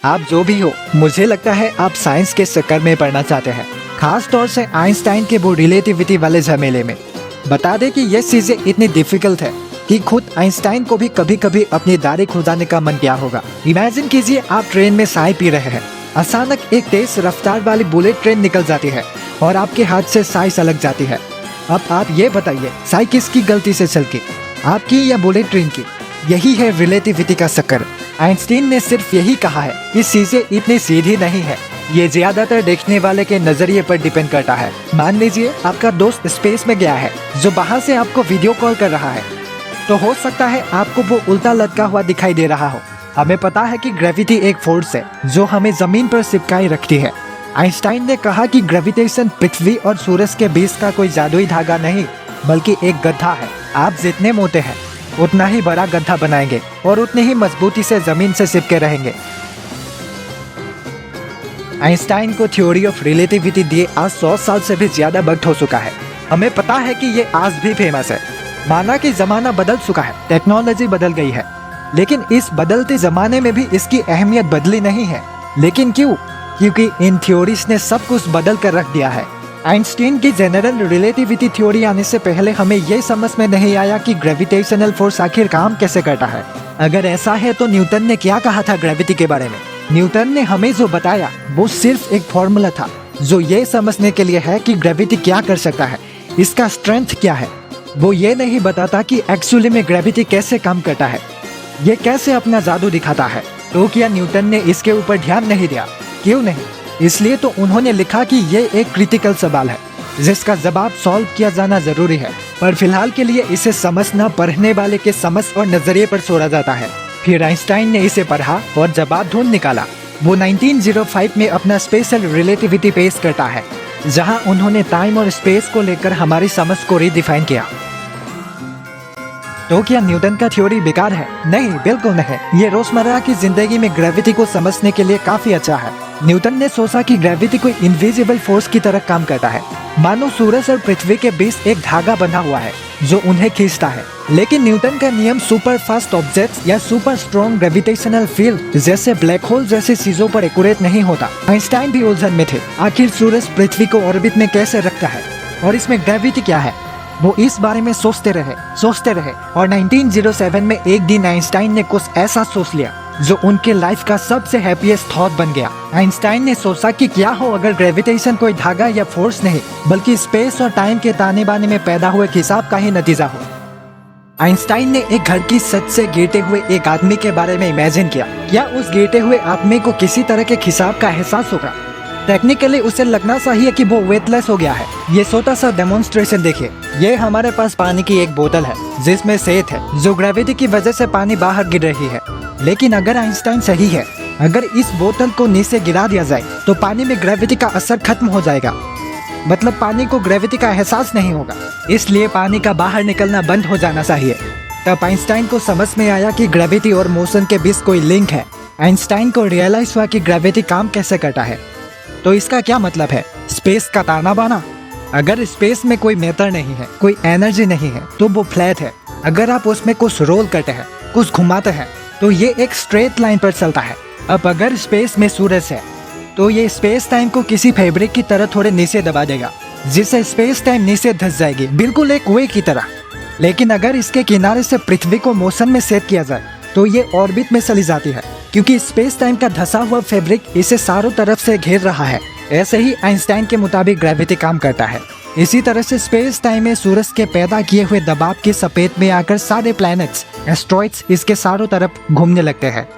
आप जो भी हो, मुझे लगता है आप साइंस के चक्कर में पढ़ना चाहते हैं, खास तौर से आइंस्टाइन के वो रिलेटिविटी वाले झमेले में। बता दें कि ये चीजें इतनी डिफिकल्ट है कि खुद आइंस्टाइन को भी कभी कभी अपनी दाढ़ी खुदाने का मन किया होगा। इमेजिन कीजिए आप ट्रेन में चाय पी रहे हैं, अचानक एक तेज रफ्तार वाली बुलेट ट्रेन निकल जाती है और आपके हाथ से चाय सलग जाती है। अब आप ये बताइए, चाय किसकी गलती से छलकी, आपकी या बुलेट ट्रेन की? यही है रिलेटिविटी का चक्कर। आइंस्टीन ने सिर्फ यही कहा है कि चीजें इतनी सीधी नहीं है, ये ज्यादातर देखने वाले के नजरिए पर डिपेंड करता है। मान लीजिए आपका दोस्त स्पेस में गया है, जो बाहर से आपको वीडियो कॉल कर रहा है, तो हो सकता है आपको वो उल्टा लटका हुआ दिखाई दे रहा हो। हमें पता है कि ग्रेविटी एक फोर्स है जो हमें जमीन पर चिपकाए रखती है। आइंस्टाइन ने कहा कि ग्रेविटेशन पृथ्वी और सूरज के बीच का कोई जादुई धागा नहीं, बल्कि एक गड्ढा है। आप जितने मोटे हैं उतना ही बड़ा गड्ढा बनाएंगे और उतनी ही मजबूती से जमीन से चिपके रहेंगे। आइंस्टाइन को थ्योरी ऑफ रिलेटिविटी दिए आज 100 साल से भी ज्यादा वक्त हो चुका है। हमें पता है कि ये आज भी फेमस है। माना कि जमाना बदल चुका है, टेक्नोलॉजी बदल गई है, लेकिन इस बदलते जमाने में भी इसकी अहमियत बदली नहीं है। लेकिन क्यों? क्योंकि इन थ्योरीज ने सब कुछ बदल कर रख दिया है। आइंस्टीन की जनरल रिलेटिविटी थ्योरी आने से पहले हमें ये समझ में नहीं आया कि ग्रेविटेशनल फोर्स आखिर काम कैसे करता है। अगर ऐसा है तो न्यूटन ने क्या कहा था ग्रेविटी के बारे में? न्यूटन ने हमें जो बताया वो सिर्फ एक फॉर्मूला था, जो ये समझने के लिए है कि ग्रेविटी क्या कर सकता है, इसका स्ट्रेंथ क्या है। वो ये नहीं बताता कि एक्चुअली में ग्रेविटी कैसे काम करता है, ये कैसे अपना जादू दिखाता है। तो क्या न्यूटन ने इसके ऊपर ध्यान नहीं दिया? क्यों नहीं? इसलिए तो उन्होंने लिखा कि ये एक क्रिटिकल सवाल है जिसका जवाब सॉल्व किया जाना जरूरी है, पर फिलहाल के लिए इसे समझना पढ़ने वाले के समझ और नजरिए पर छोड़ा जाता है। फिर आइंस्टाइन ने इसे पढ़ा और जवाब ढूंढ निकाला। वो 1905 में अपना स्पेशल रिलेटिविटी पेश करता है, जहां उन्होंने टाइम और स्पेस को लेकर हमारी समझ को रीडिफाइन किया। तो क्या न्यूटन का थ्योरी बेकार है? नहीं, बिल्कुल नहीं। ये रोजमर्रा की जिंदगी में ग्रेविटी को समझने के लिए काफी अच्छा है। न्यूटन ने सोचा कि ग्रेविटी कोई इनविजिबल फोर्स की तरह काम करता है, मानो सूरज और पृथ्वी के बीच एक धागा बंधा हुआ है जो उन्हें खींचता है। लेकिन न्यूटन का नियम सुपर फास्ट ऑब्जेक्ट्स या सुपर स्ट्रॉन्ग ग्रेविटेशनल फील्ड जैसे ब्लैक होल जैसी चीजों पर एक्यूरेट नहीं होता। आइंस्टाइन भी उलझन में थे, आखिर सूरज पृथ्वी को ऑर्बिट में कैसे रखता है और इसमें ग्रेविटी क्या है। वो इस बारे में सोचते रहे और 1907 में एक दिन आइंस्टाइन ने कुछ ऐसा सोच लिया जो उनके लाइफ का सबसे हैप्पीएस्ट थॉट बन गया। आइंस्टाइन ने सोचा कि क्या हो अगर ग्रेविटेशन कोई धागा या फोर्स नहीं, बल्कि स्पेस और टाइम के ताने बाने में पैदा हुए खिंचाव का ही नतीजा हो। आइंस्टाइन ने एक घर की छत से गिरते हुए एक आदमी के बारे में इमेजिन किया। क्या उस गिरते हुए आदमी को किसी तरह के खिंचाव का एहसास होगा? टेक्निकली उसे लगना चाहिए कि वो वेटलेस हो गया है। ये छोटा सा डेमोन्स्ट्रेशन देखिए। ये हमारे पास पानी की एक बोतल है जिसमें सेहत है, जो ग्रेविटी की वजह से पानी बाहर गिर रही है। लेकिन अगर आइंस्टाइन सही है, अगर इस बोतल को नीचे गिरा दिया जाए तो पानी में ग्रेविटी का असर खत्म हो जाएगा, मतलब पानी को ग्रेविटी का एहसास नहीं होगा। इसलिए पानी का बाहर निकलना बंद हो जाना चाहिए। तब आइंस्टाइन को समझ में आया कि ग्रेविटी और मोशन के बीच कोई लिंक है। आइंस्टाइन को रियलाइज हुआ कि ग्रेविटी काम कैसे करता है। तो इसका क्या मतलब है? स्पेस का ताना बाना। अगर स्पेस में कोई मैटर नहीं है, कोई एनर्जी नहीं है, तो वो फ्लैट है। अगर आप उसमें कुछ रोल करते हैं, कुछ घुमाते हैं, तो ये एक स्ट्रेट लाइन पर चलता है। अब अगर स्पेस में सूरज है तो ये स्पेस टाइम को किसी फैब्रिक की तरह थोड़े नीचे दबा देगा, जिससे स्पेस टाइम नीचे धंस जाएगी, बिल्कुल एक वे की तरह। लेकिन अगर इसके किनारे से पृथ्वी को मोशन में सेट किया जाए तो ये ऑर्बिट में चली जाती है, क्योंकि स्पेस टाइम का धंसा हुआ फैब्रिक इसे चारों तरफ से घेर रहा है। ऐसे ही आइंस्टाइन के मुताबिक ग्रेविटी काम करता है। इसी तरह से स्पेस टाइम में सूरज के पैदा किए हुए दबाव की चपेट में आकर सारे प्लैनेट्स, एस्ट्रॉइड्स इसके चारों तरफ घूमने लगते हैं।